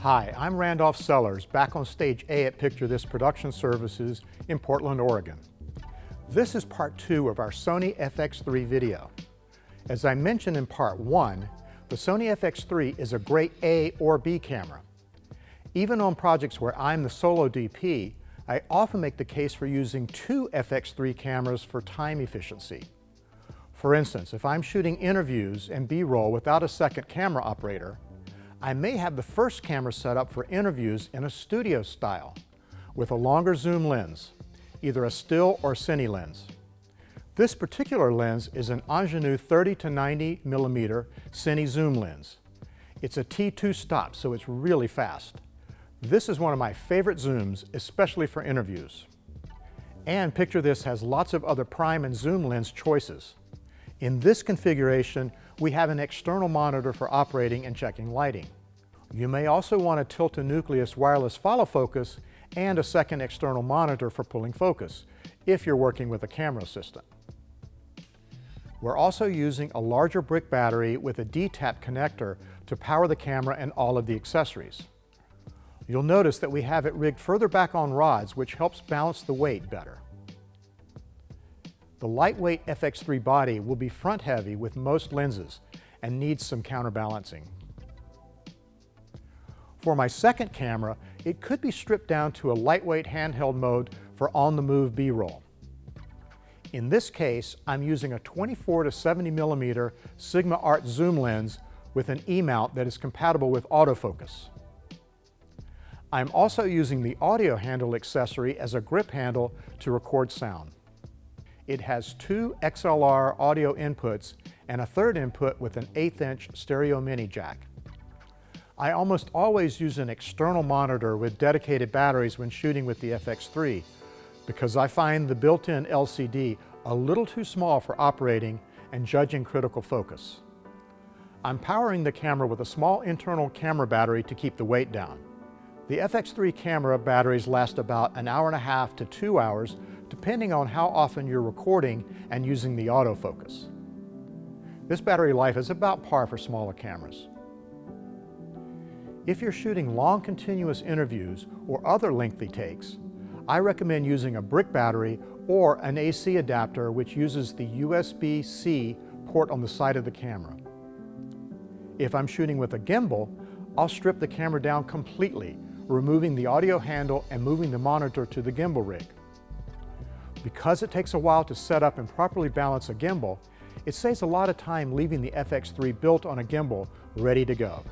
Hi, I'm Randolph Sellars, back on Stage A at Picture This Production Services in Portland, Oregon. This is part 2 of our Sony FX3 video. As I mentioned in part 1, the Sony FX3 is a great A or B camera. Even on projects where I'm the solo DP, I often make the case for using 2 FX3 cameras for time efficiency. For instance, if I'm shooting interviews and B-roll without a second camera operator, I may have the first camera set up for interviews in a studio style with a longer zoom lens, either a still or cine lens. This particular lens is an Ingenue 30 to 90 millimeter cine zoom lens. It's a T2 stop, so it's really fast. This is one of my favorite zooms, especially for interviews. And Picture This has lots of other prime and zoom lens choices. In this configuration, we have an external monitor for operating and checking lighting. You may also want a tilt-to-nucleus wireless follow focus and a second external monitor for pulling focus, if you're working with a camera assistant. We're also using a larger brick battery with a D-tap connector to power the camera and all of the accessories. You'll notice that we have it rigged further back on rods, which helps balance the weight better. The lightweight FX3 body will be front-heavy with most lenses and needs some counterbalancing. For my second camera, it could be stripped down to a lightweight handheld mode for on-the-move B-roll. In this case, I'm using a 24 to 70 millimeter Sigma Art zoom lens with an E-mount that is compatible with autofocus. I'm also using the audio handle accessory as a grip handle to record sound. It has 2 XLR audio inputs and a third input with an 1/8" stereo mini jack. I almost always use an external monitor with dedicated batteries when shooting with the FX3 because I find the built-in LCD a little too small for operating and judging critical focus. I'm powering the camera with a small internal camera battery to keep the weight down. The FX3 camera batteries last about 1.5 to 2 hours depending on how often you're recording and using the autofocus. This battery life is about par for smaller cameras. If you're shooting long continuous interviews or other lengthy takes, I recommend using a brick battery or an AC adapter which uses the USB-C port on the side of the camera. If I'm shooting with a gimbal, I'll strip the camera down completely, removing the audio handle and moving the monitor to the gimbal rig. Because it takes a while to set up and properly balance a gimbal, it saves a lot of time leaving the FX3 built on a gimbal ready to go.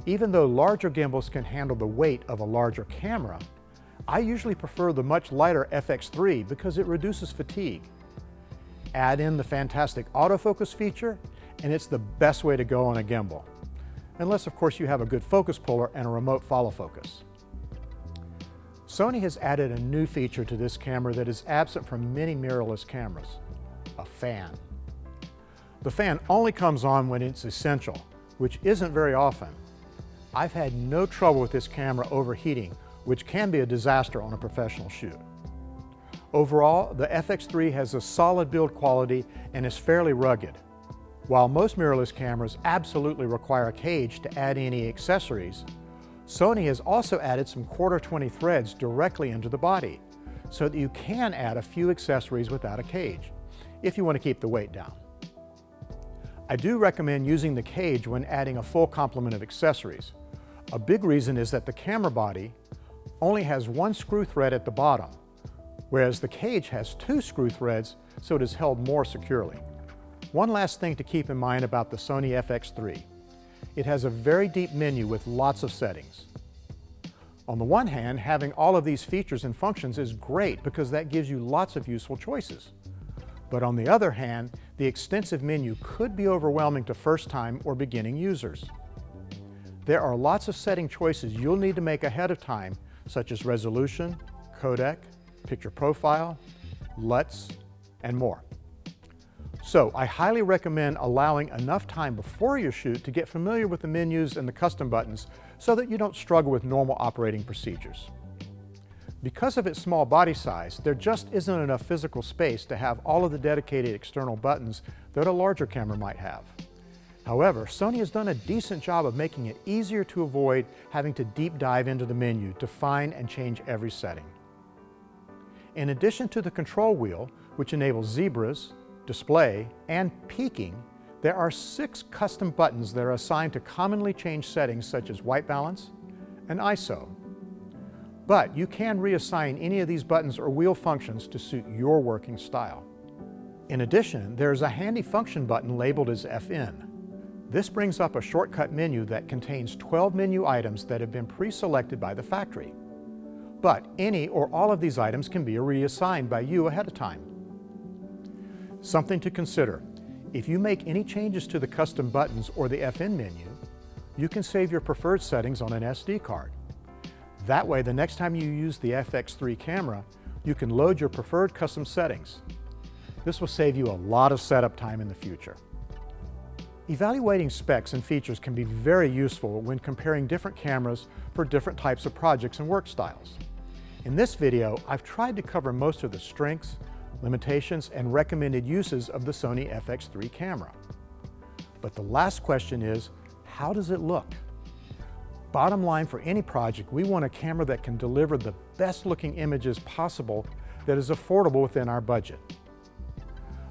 Even though larger gimbals can handle the weight of a larger camera, I usually prefer the much lighter FX3 because it reduces fatigue. Add in the fantastic autofocus feature, and it's the best way to go on a gimbal. Unless, of course, you have a good focus puller and a remote follow focus. Sony has added a new feature to this camera that is absent from many mirrorless cameras: a fan. The fan only comes on when it's essential, which isn't very often. I've had no trouble with this camera overheating, which can be a disaster on a professional shoot. Overall, the FX3 has a solid build quality and is fairly rugged. While most mirrorless cameras absolutely require a cage to add any accessories, Sony has also added some 1/4-20 threads directly into the body, so that you can add a few accessories without a cage, if you want to keep the weight down. I do recommend using the cage when adding a full complement of accessories. A big reason is that the camera body only has 1 screw thread at the bottom, whereas the cage has 2 screw threads, so it is held more securely. One last thing to keep in mind about the Sony FX3. It has a very deep menu with lots of settings. On the one hand, having all of these features and functions is great because that gives you lots of useful choices. But on the other hand, the extensive menu could be overwhelming to first-time or beginning users. There are lots of setting choices you'll need to make ahead of time, such as resolution, codec, picture profile, LUTs, and more. So I highly recommend allowing enough time before your shoot to get familiar with the menus and the custom buttons so that you don't struggle with normal operating procedures. Because of its small body size, there just isn't enough physical space to have all of the dedicated external buttons that a larger camera might have. However, Sony has done a decent job of making it easier to avoid having to deep dive into the menu to find and change every setting. In addition to the control wheel, which enables zebras, display, and peaking, there are 6 custom buttons that are assigned to commonly changed settings such as white balance and ISO. But you can reassign any of these buttons or wheel functions to suit your working style. In addition, there is a handy function button labeled as FN. This brings up a shortcut menu that contains 12 menu items that have been pre-selected by the factory. But any or all of these items can be reassigned by you ahead of time. Something to consider: if you make any changes to the custom buttons or the FN menu, you can save your preferred settings on an SD card. That way, the next time you use the FX3 camera, you can load your preferred custom settings. This will save you a lot of setup time in the future. Evaluating specs and features can be very useful when comparing different cameras for different types of projects and work styles. In this video, I've tried to cover most of the strengths, limitations, and recommended uses of the Sony FX3 camera. But the last question is, how does it look? Bottom line, for any project, we want a camera that can deliver the best looking images possible that is affordable within our budget.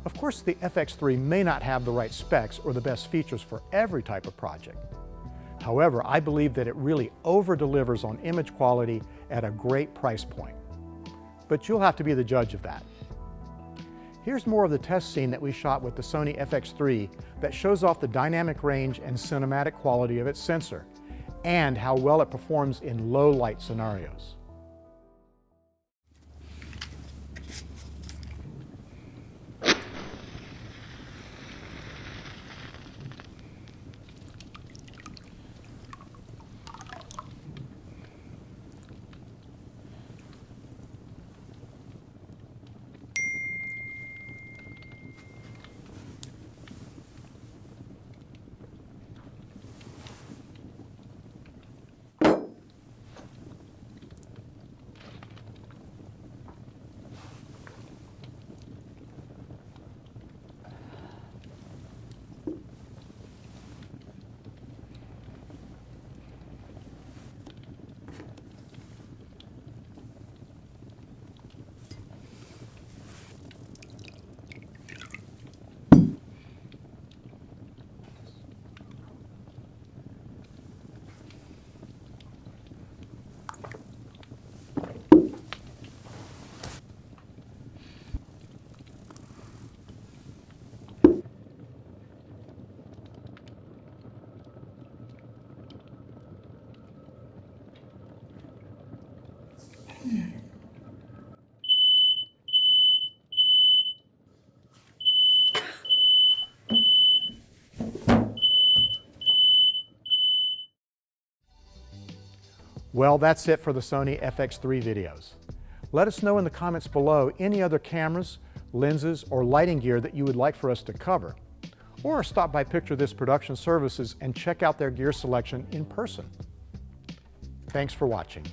Of course, the FX3 may not have the right specs or the best features for every type of project. However, I believe that it really over-delivers on image quality at a great price point. But you'll have to be the judge of that. Here's more of the test scene that we shot with the Sony FX3 that shows off the dynamic range and cinematic quality of its sensor, and how well it performs in low light scenarios. Well, that's it for the Sony FX3 videos. Let us know in the comments below any other cameras, lenses, or lighting gear that you would like for us to cover. Or stop by Picture This Production Services and check out their gear selection in person. Thanks for watching.